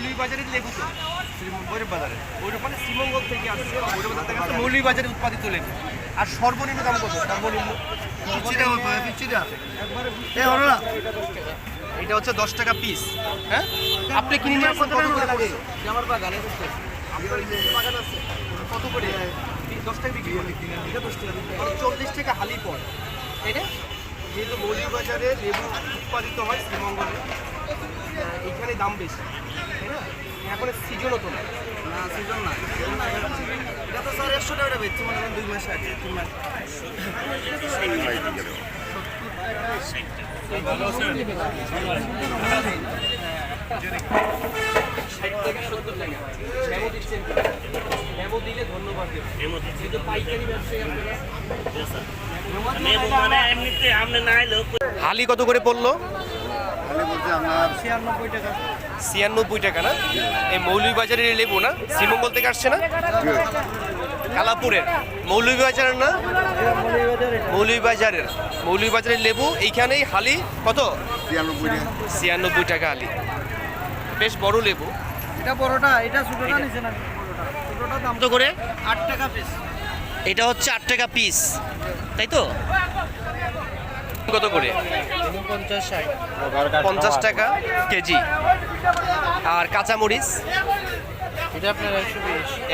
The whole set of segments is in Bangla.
মৌলভীবাজারের লেবু তো বাজারে ওইটা মানে শ্রীমঙ্গল থেকে আসছে, মৌলভীবাজারে উৎপাদিত লেবু। আর সর্বনিম্ন দাম কত? সর্বনিম্ন এটা হচ্ছে 10 টাকা পিস। হ্যাঁ, আপনি কিনে নিয়ে আসছেন কত করে? আমার বাগানে বাগান আছে কত করে? 10 টাকা বিক্রি করি। এটা 10 টাকা, মানে 40 টাকা হালি পড়ে। তাই না? যেহেতু মৌলভীবাজারে লেবু উৎপাদিত হয় শ্রীমঙ্গলে, এইখানে দাম বেশি, তাই না? এখন সিজনও তো না, সিজন না। এটা তো স্যার 100 টাকা বেচছে, মানে 2 মাস আগে 3 মাস। ভালো আছে। 60 থেকে 70 টাকা মেমো দিচ্ছেন। মেমো দিলে ধন্যবাদ দেব। কিন্তু পাইকারি ব্যবসায়ী আপনারা মেমো মানে এমনিতে আমনে না আইলো। হালি কত করে পড়লো? হালি বলতে আপনার 96 টাকা। 96 টাকা না? এই মৌলভীবাজারের লেবু না? শ্রীমঙ্গল থেকে আসছে না? কালাপুরের মৌলভীবাজারের না? মৌলভীবাজারের লেবু এইখানেই হালি কত? 96 টাকা হালি। বেশ বড় লেবু। এটা বড়টা, এটা ছোটটা নিচে না। ছোটটা দাম কত করে? 8 টাকা পিস। এটা হচ্ছে 8 টাকা পিস, তাই তো? কত করে? 50 টাকা কেজি। আর কাঁচামরিচ এটা আপনার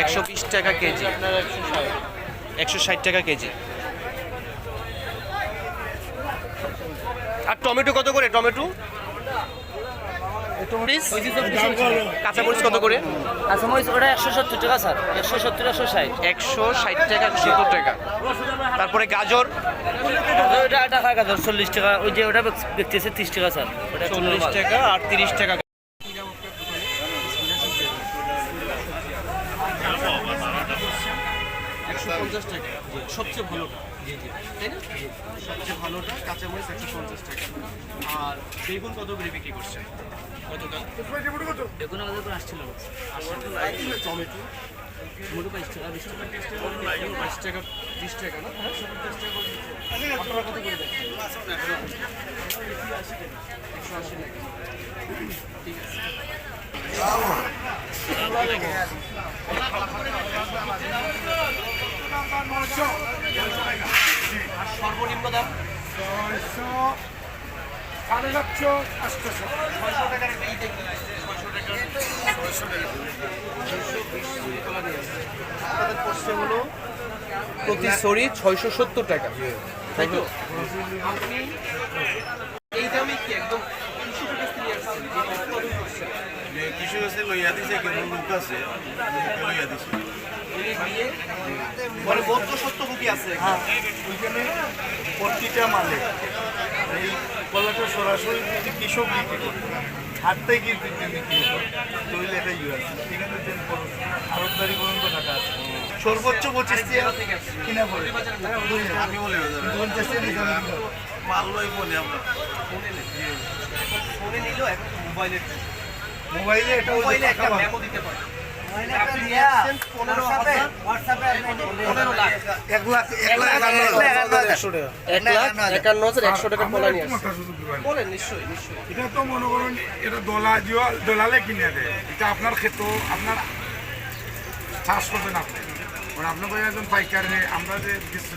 120 টাকা কেজি। আপনার 160 টাকা কেজি। আর টমেটো কত করে? টমেটো কাঁচামরিচ কত করে? কাঁচামরিচ ওটা 170 টাকা স্যার। 170 160 160 টাকা 70 টাকা। তারপরে গাজর ওটা টাকা গাজর 40 টাকা। ওই যে ওটা দেখতেছে 30 টাকা স্যার। ওটা 40 টাকা আর 30 টাকা। সবচেয়ে ভালোটা, তাই না? সবচেয়ে ভালোটা কাঁচামরিচ 150 টাকা। আর বেগুন কত করে বিক্রি করছেন? গতকাল বেগুন আমাদের করে আসছিল। টমেটো 25 টাকা 20 টাকা 22 টাকা 30 টাকা না? হ্যাঁ, 50 টাকা করে দিচ্ছে। আপনারা কত করে দেন? 180 টাকা। ঠিক আছে। আর সর্বনিম্ন দাম 600 800 600 টাকার এই দেখি 600 টাকা 600 টাকা 220 কলা নিয়ে আসছে। আপনাদের পড়ছে হলো প্রতি সরি 670 টাকা, তাই তো? আপনি এই দামে কি একদম কৃষি থেকে নিয়ে আসছেন? যে উৎপাদন করছেন কিছু আছে লইয়া দিছে, কেমন লোক আছে লইয়া দিছে। মানে বদ্ধ সত্য বুকি আছে। ওইখানে প্রতিটা মালে এই কলাটা সরাসরি যদি কৃষক বিক্রি করবে, হাত থেকে বিক্রি করে তৈলে এটা আছে। এখানে আরতদারি পর্যন্ত টাকা আছে। সর্বোচ্চ 25 টাকা কিনা পড়ে। আমি বলে 50 টাকা মাল লই বলে আমরা ফোনে নিল, এখন মোবাইলের মোবাইলে এটা মোবাইলে একটা মেমো দিতে পারে। আপনি নিয়ে আসছেন 15,000 হোয়াটসঅ্যাপে 15 লাখ 1 লাখ 1,51,100 টাকা কলা নিয়ে আসছেন। বলেন নিশ্চয়ই নিশ্চয়ই। এটা তো মনে করেন এটা দলালে কিনে দেয়। এটা আপনার ক্ষেত্র আপনার চাষ করবেন আপনি। আপনার একজন পাইকার নিয়ে আমরা যে দিচ্ছি